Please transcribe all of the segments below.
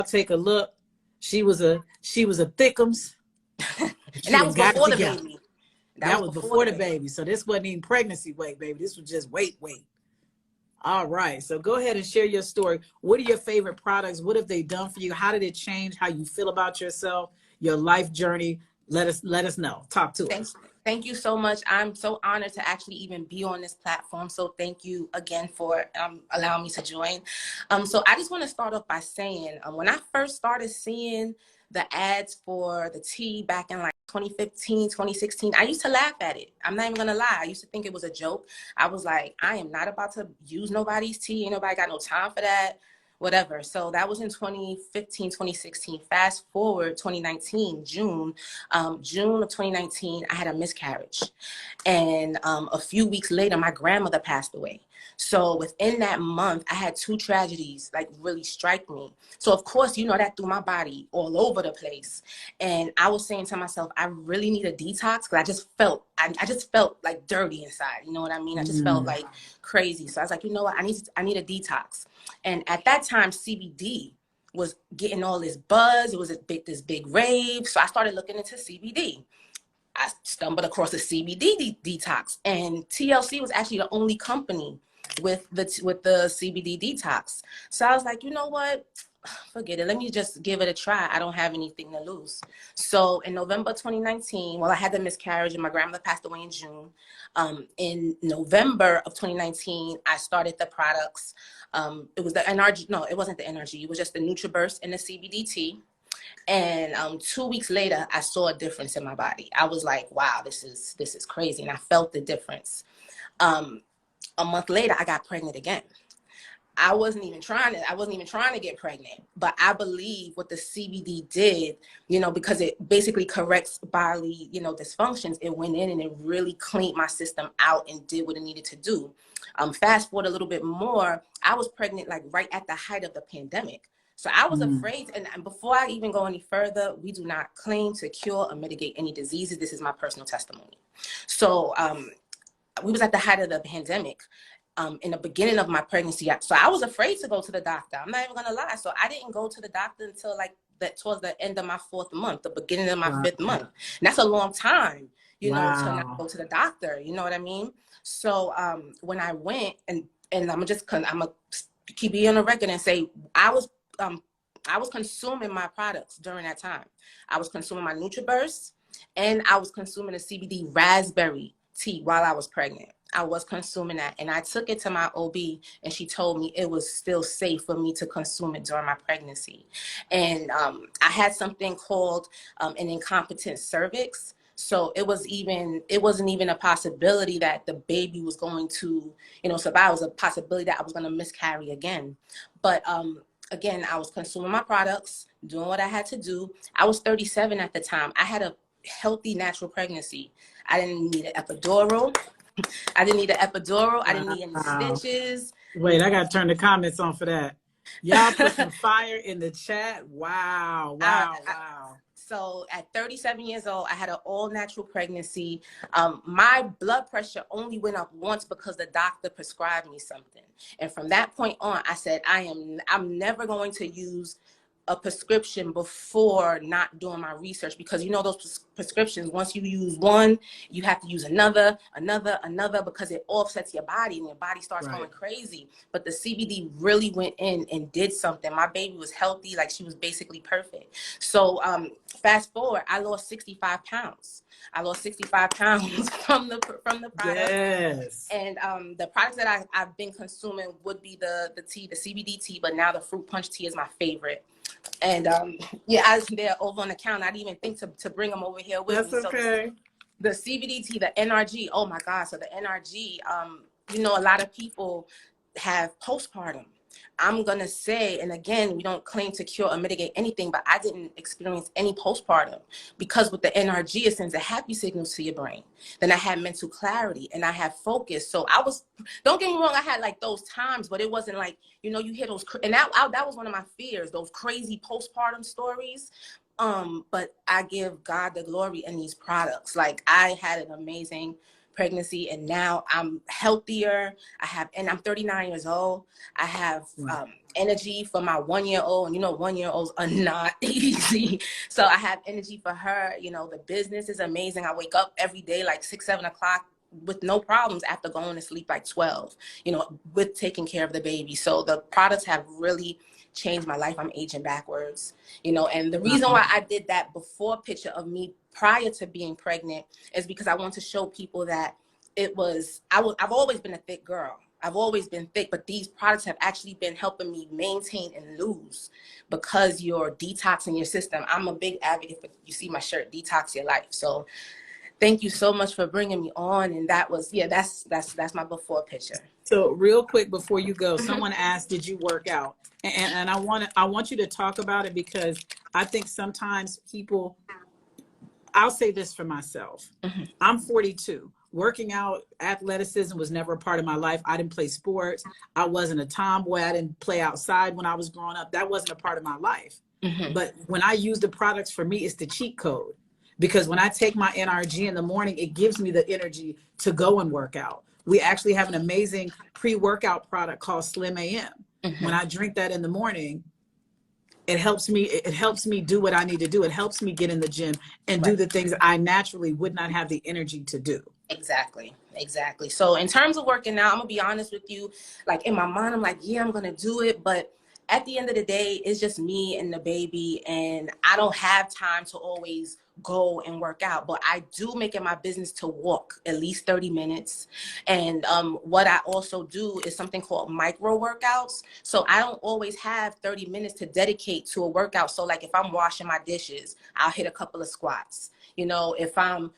take a look. She was a thickums. And She that done was got it before the together. baby. That That was was before before the the baby. baby. So this wasn't even pregnancy weight, baby. This was just weight. All right. So go ahead and share your story. What are your favorite products? What have they done for you? How did it change how you feel about yourself, your life journey? Let us know. Talk to Thank, us. thank you so much. I'm so honored to actually even be on this platform. So thank you again for allowing me to join. So I just want to start off by saying, when I first started seeing the ads for the tea back in like 2015, 2016, I used to laugh at it. I'm not even gonna lie. I used to think it was a joke. I was like, I am not about to use nobody's tea. Ain't nobody got no time for that. Whatever. So that was in 2015, 2016. Fast forward 2019, June of 2019, I had a miscarriage. And a few weeks later, my grandmother passed away. So within that month, I had two tragedies like really strike me. So of course, you know, that threw my body all over the place. And I was saying to myself, I really need a detox because I just felt like dirty inside. You know what I mean? I just felt like crazy. So I was like, you know what? I need a detox. And at that time, CBD was getting all this buzz. It was this big rave. So I started looking into CBD. I stumbled across a CBD detox, and TLC was actually the only company with the CBD detox. So I was like, you know what? Forget it. Let me just give it a try. I don't have anything to lose. So in November 2019, well, I had the miscarriage and my grandmother passed away in June. In November of 2019, I started the products. It was the NRG. No, it wasn't the NRG. It was just the NutriBurst and the CBD tea. And 2 weeks later, I saw a difference in my body. I was like, wow, this is crazy. And I felt the difference. A month later, I got pregnant again. I wasn't even trying to get pregnant, but I believe what the CBD did, you know, because it basically corrects bodily, you know, dysfunctions. It went in and it really cleaned my system out and did what it needed to do. Fast forward a little bit more, I was pregnant like right at the height of the pandemic. So I was afraid, and before I even go any further, we do not claim to cure or mitigate any diseases. This is my personal testimony. So we was at the height of the pandemic. In the beginning of my pregnancy. So I was afraid to go to the doctor. I'm not even gonna lie. So I didn't go to the doctor until like that towards the end of my 4th month, the beginning of my 5th month. And that's a long time, you know, to not go to the doctor. You know what I mean? So when I went and I'm gonna keep you on the record and say I was consuming my products during that time. I was consuming my NutriBurst and I was consuming a CBD raspberry tea while I was pregnant. I was consuming that, and I took it to my OB, and she told me it was still safe for me to consume it during my pregnancy. And I had something called an incompetent cervix. So it wasn't even a possibility that the baby was going to, you know, survive. It was a possibility that I was going to miscarry again. But again, I was consuming my products, doing what I had to do. I was 37 at the time. I had a healthy natural pregnancy. I didn't need an epidural. I didn't need any stitches. Wait, I got to turn the comments on for that. Y'all put some fire in the chat. Wow. So at 37 years old, I had an all-natural pregnancy. My blood pressure only went up once because the doctor prescribed me something. And from that point on, I said, I'm never going to use a prescription before not doing my research, because you know those prescriptions, once you use one, you have to use another, because it offsets your body and your body starts going crazy. But the CBD really went in and did something. My baby was healthy, like she was basically perfect. So fast forward, I lost 65 pounds. I lost 65 pounds from the product. Yes. And the products that I've been consuming would be the tea, the CBD tea, but now the fruit punch tea is my favorite. And they're over on the counter. I didn't even think to bring them over here with me. That's okay. So the CBD tea, the NRG, oh my God. So the NRG, you know, a lot of people have postpartum. I'm going to say, and again, we don't claim to cure or mitigate anything, but I didn't experience any postpartum, because with the NRG, it sends a happy signal to your brain. Then I had mental clarity and I had focus. So don't get me wrong, I had like those times, but it wasn't like, you know, you hear those, and that was one of my fears, those crazy postpartum stories. But I give God the glory in these products. Like, I had an amazing pregnancy, and now I'm healthier. And I'm 39 years old. I have energy for my 1-year-old, and 1-year-olds are not easy. So I have energy for her. The business is amazing. I wake up every day like 6, 7 o'clock with no problems after going to sleep like 12, with taking care of the baby. So the products have really changed my life. I'm aging backwards, and the reason why I did that before picture of me prior to being pregnant is because I want to show people that I've always been a thick girl. I've always been thick, but these products have actually been helping me maintain and lose because you're detoxing your system. I'm a big advocate for, you see my shirt, Detox Your Life. So thank you so much for bringing me on. And that was, that's my before picture. So real quick before you go, someone asked, did you work out? And I want you to talk about it, because I think sometimes people, I'll say this for myself. I'm 42. Working out, athleticism was never a part of my life. I didn't play sports. I wasn't a tomboy. I didn't play outside when I was growing up. That wasn't a part of my life. But when I use the products, for me, it's the cheat code. Because when I take my NRG in the morning, it gives me the energy to go and work out. We actually have an amazing pre-workout product called Slim AM. When I drink that in the morning, it helps me do what I need to do. It helps me get in the gym and do the things I naturally would not have the energy to do. Exactly. So in terms of working out, I'm gonna be honest with you, like in my mind, I'm like, yeah, I'm gonna do it. But at the end of the day, it's just me and the baby, and I don't have time to always go and work out. But I do make it my business to walk at least 30 minutes. And what I also do is something called micro workouts. So I don't always have 30 minutes to dedicate to a workout. So like if I'm washing my dishes, I'll hit a couple of squats. If I'm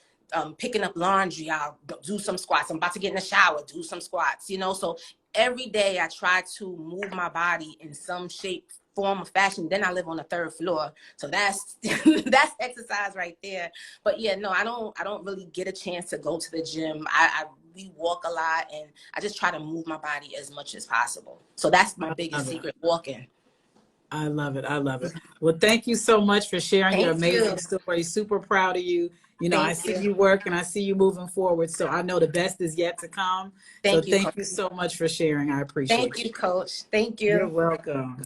picking up laundry, I'll do some squats. I'm about to get in the shower, do some squats, so every day I try to move my body in some shape, form, or fashion. Then I live on the 3rd floor, so that's that's exercise right there. But yeah, no, I don't really get a chance to go to the gym. We walk a lot, and I just try to move my body as much as possible. So that's my biggest secret, walking. I love it. Well, thank you so much for sharing your amazing story. Super proud of you. I see you work, and I see you moving forward. So I know the best is yet to come. Thank you so much for sharing. I appreciate it. Thank you, Coach. Thank you. You're welcome.